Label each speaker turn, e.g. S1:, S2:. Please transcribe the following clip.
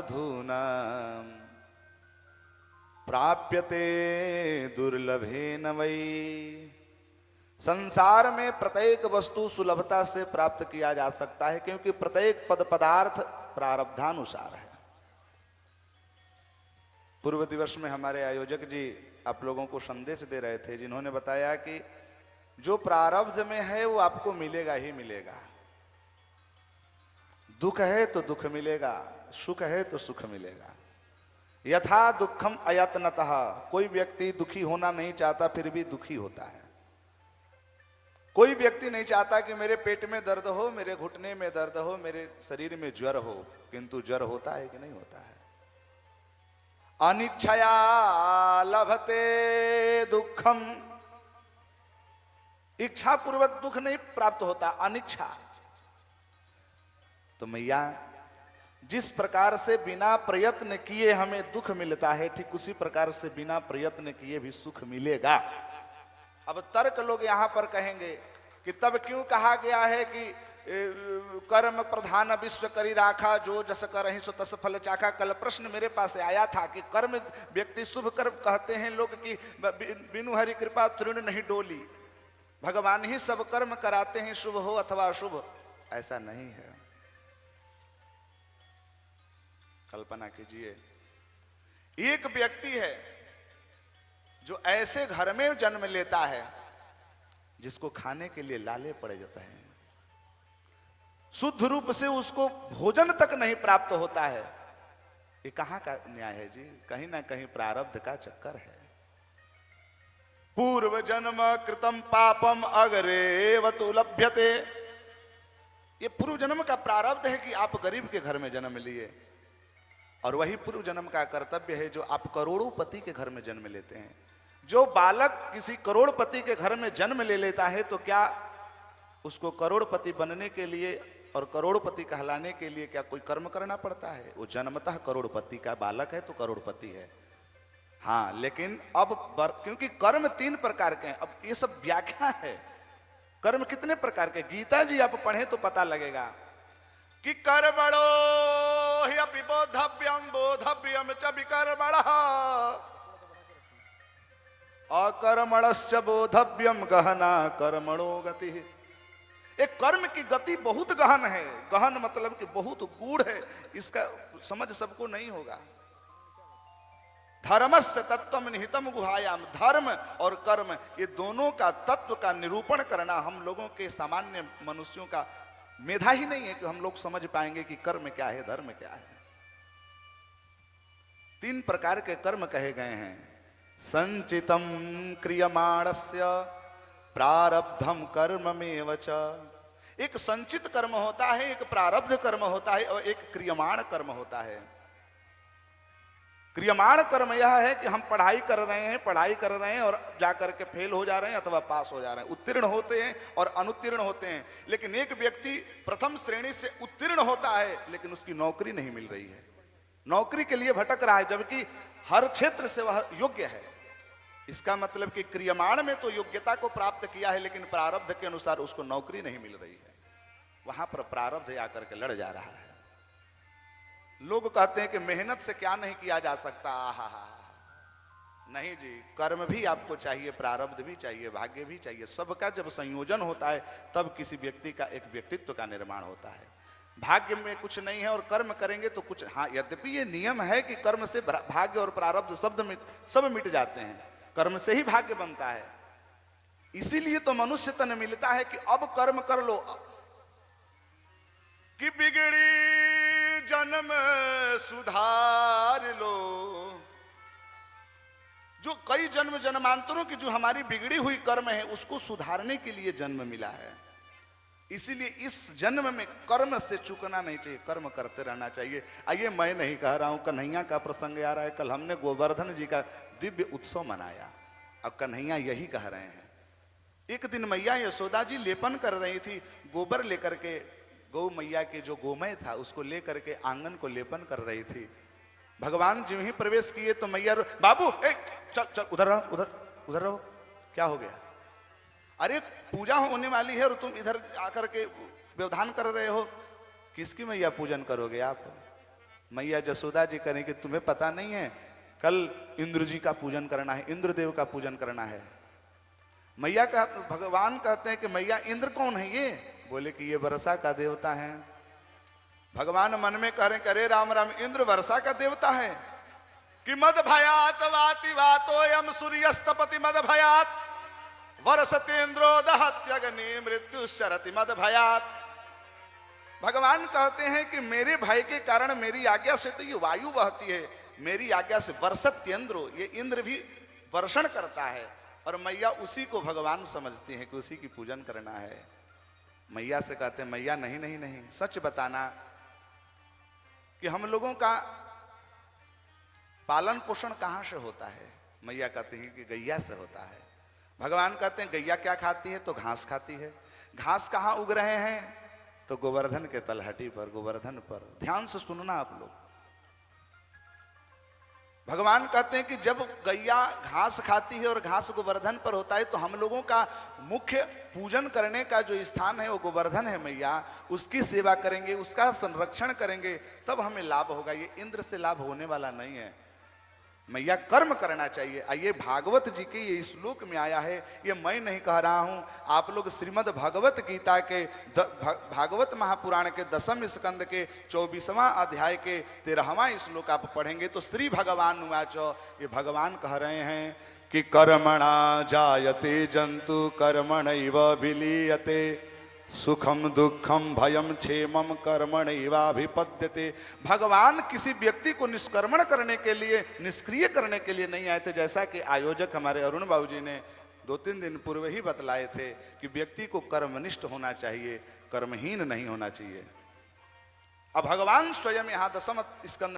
S1: साधूनां प्राप्यते दुर्लभेन वै। संसार में प्रत्येक वस्तु सुलभता से प्राप्त किया जा सकता है, क्योंकि प्रत्येक पद पदार्थ प्रारब्धानुसार है। पूर्व दिवस में हमारे आयोजक जी आप लोगों को संदेश दे रहे थे, जिन्होंने बताया कि जो प्रारब्ध में है वो आपको मिलेगा ही मिलेगा। दुख है तो दुख मिलेगा, सुख है तो सुख मिलेगा। यथा दुखम अयत्नतः, कोई व्यक्ति दुखी होना नहीं चाहता फिर भी दुखी होता है। कोई व्यक्ति नहीं चाहता कि मेरे पेट में दर्द हो, मेरे घुटने में दर्द हो, मेरे शरीर में ज्वर हो, किंतु ज्वर होता है कि नहीं होता है। अनिच्छया लभते दुखम, इच्छा पूर्वक दुख नहीं प्राप्त होता, अनिच्छा। तो मैया जिस प्रकार से बिना प्रयत्न किए हमें दुख मिलता है, ठीक उसी प्रकार से बिना प्रयत्न किए भी सुख मिलेगा। अब तर्क लोग यहां पर कहेंगे कि तब क्यों कहा गया है कि कर्म प्रधान विश्व करी राखा, जो जस करहि सो तस फल चाखा। कल प्रश्न मेरे पास आया था कि कर्म व्यक्ति शुभ कर्म कहते हैं लोग कि बिनु हरि कृपा तृण नहीं डोली, भगवान ही सब कर्म कराते हैं, शुभ हो अथवा अशुभ। ऐसा नहीं है। कल्पना कीजिए, एक व्यक्ति है जो ऐसे घर में जन्म लेता है जिसको खाने के लिए लाले पड़ जाते हैं, शुद्ध रूप से उसको भोजन तक नहीं प्राप्त होता है। ये कहां का न्याय है जी? कहीं ना कहीं प्रारब्ध का चक्कर है। पूर्व जन्म कृतम पापम अग्रेवतु लभ्यते, ये पूर्व जन्म का प्रारब्ध है कि आप गरीब के घर में जन्म लिए, और वही पूर्व जन्म का कर्तव्य है जो आप करोड़ोंपति के घर में जन्म लेते हैं। जो बालक किसी करोड़पति के घर में जन्म ले लेता है तो क्या उसको करोड़पति बनने के लिए और करोड़पति कहलाने के लिए क्या कोई कर्म करना पड़ता है? वो जन्मतः करोड़पति का बालक है तो करोड़पति है। हाँ, लेकिन अब क्योंकि कर्म 3 प्रकार के हैं, अब ये सब व्याख्या है। कर्म कितने प्रकार के, गीता जी आप पढ़े तो पता लगेगा कि कर्मणो ह्यपि बोधव्यम बोधव्यम च विकर्मणः अकर्मणश्च बोधव्यम गहना कर्मणो गति। एक कर्म की गति बहुत गहन है। गहन मतलब कि बहुत गूढ़ है, इसका समझ सबको नहीं होगा। धर्मस्य तत्त्वम निहितम गुहायाम, धर्म और कर्म ये दोनों का तत्व का निरूपण करना हम लोगों के सामान्य मनुष्यों का मेधा ही नहीं है कि हम लोग समझ पाएंगे कि कर्म क्या है, धर्म क्या है। 3 प्रकार के कर्म कहे गए हैं। संचितम क्रियमाणस्य प्रारब्धम कर्ममेव च। एक संचित कर्म होता है, एक प्रारब्ध कर्म होता है, और एक क्रियमाण कर्म होता है। क्रियमाण कर्म यह है कि हम पढ़ाई कर रहे हैं और जाकर के फेल हो जा रहे हैं अथवा पास हो जा रहे हैं, उत्तीर्ण होते हैं और अनुत्तीर्ण होते हैं। लेकिन एक व्यक्ति प्रथम श्रेणी से उत्तीर्ण होता है लेकिन उसकी नौकरी नहीं मिल रही है, नौकरी के लिए भटक रहा है, जबकि हर क्षेत्र से वह योग्य है। इसका मतलब कि क्रियमाण में तो योग्यता को प्राप्त किया है, लेकिन प्रारब्ध के अनुसार उसको नौकरी नहीं मिल रही है। वहां पर प्रारब्ध आकर के लड़ जा रहा है। लोग कहते हैं कि मेहनत से क्या नहीं किया जा सकता। नहीं जी, कर्म भी आपको चाहिए, प्रारब्ध भी चाहिए, भाग्य भी चाहिए। सबका जब संयोजन होता है तब किसी व्यक्ति का एक व्यक्तित्व का निर्माण होता है। भाग्य में कुछ नहीं है और कर्म करेंगे तो कुछ, हाँ, यद्यपि ये नियम है कि कर्म से भाग्य और प्रारब्ध सब मिट जाते हैं, कर्म से ही भाग्य बनता है। इसीलिए तो मनुष्य तन मिलता है कि अब कर्म कर लो कि बिगड़ी जन्म सुधार लो। जो कई जन्म जन्मांतरों की जो हमारी बिगड़ी हुई कर्म है उसको सुधारने के लिए जन्म मिला है। इसीलिए इस जन्म में कर्म से चूकना नहीं चाहिए, कर्म करते रहना चाहिए। आइए, मैं नहीं कह रहा हूं, कन्हैया का प्रसंग आ रहा है। कल हमने गोवर्धन जी का दिव्य उत्सव मनाया, अब कन्हैया यही कह रहे हैं। एक दिन मैया यशोदा जी लेपन कर रही थी, गोबर लेकर के, गौ मैया के जो गोमय था उसको लेकर के आंगन को लेपन कर रही थी। भगवान जी ही प्रवेश किए तो मैया बाबू चल चल उधर रहो, उधर रहो, क्या हो गया? अरे पूजा होने वाली है और तुम इधर आकर के व्यवधान कर रहे हो। किसकी मैया पूजन करोगे आप? मैया जसोदा जी करें कि तुम्हें पता नहीं है कल इंद्र जी का पूजन करना है, इंद्रदेव का पूजन करना है। मैया का भगवान कहते हैं कि मैया इंद्र कौन है ये? बोले कि ये वर्षा का देवता है। भगवान मन में कह रहे करे राम राम, इंद्र वर्षा का देवता है कि मद भयात वाति वातोयम सूर्यस्तपति मद भयात वर्षतेन्द्रो दहत्यग्नि मृत्युश्चरति मद भयात। भगवान कहते हैं कि मेरे भय के कारण मेरी आज्ञा से तो ये वायु बहती है, मेरी आज्ञा से वर्षत्येन्द्रो, ये इंद्र भी वर्षण करता है। और मैया उसी को भगवान समझती है कि उसी की पूजन करना है। मैया से कहते हैं मैया नहीं नहीं नहीं, सच बताना कि हम लोगों का पालन पोषण कहां से होता है? मैया कहते हैं कि गैया से होता है। भगवान कहते हैं गैया क्या खाती है? तो घास खाती है। घास कहां उग रहे हैं? तो गोवर्धन के तलहटी पर, गोवर्धन पर। ध्यान से सुनना आप लोग। भगवान कहते हैं कि जब गैया घास खाती है और घास गोवर्धन पर होता है तो हम लोगों का मुख्य पूजन करने का जो स्थान है वो गोवर्धन है। मैया उसकी सेवा करेंगे, उसका संरक्षण करेंगे, तब हमें लाभ होगा। ये इंद्र से लाभ होने वाला नहीं है। मैया कर्म करना चाहिए। आइए भागवत जी के ये श्लोक में आया है, ये मैं नहीं कह रहा हूं, आप लोग श्रीमद् भगवत गीता के भागवत महापुराण के 10वें स्कंद के 24वां अध्याय के 13वां श्लोक आप पढ़ेंगे तो श्री भगवान उवाच, ये भगवान कह रहे हैं कि कर्मणा जायते जंतु कर्मणैव विलीयते सुखम दुखम भयम क्षेमम कर्मणैवाभिपद्यते। भगवान किसी व्यक्ति को निष्कर्मण करने के लिए, निष्क्रिय करने के लिए नहीं आए थे। जैसा कि आयोजक हमारे अरुण बाबू जी ने 2-3 दिन पूर्व ही बतलाए थे कि व्यक्ति को कर्मनिष्ठ होना चाहिए, कर्महीन नहीं होना चाहिए। अब भगवान स्वयं यहां 10वें स्कंद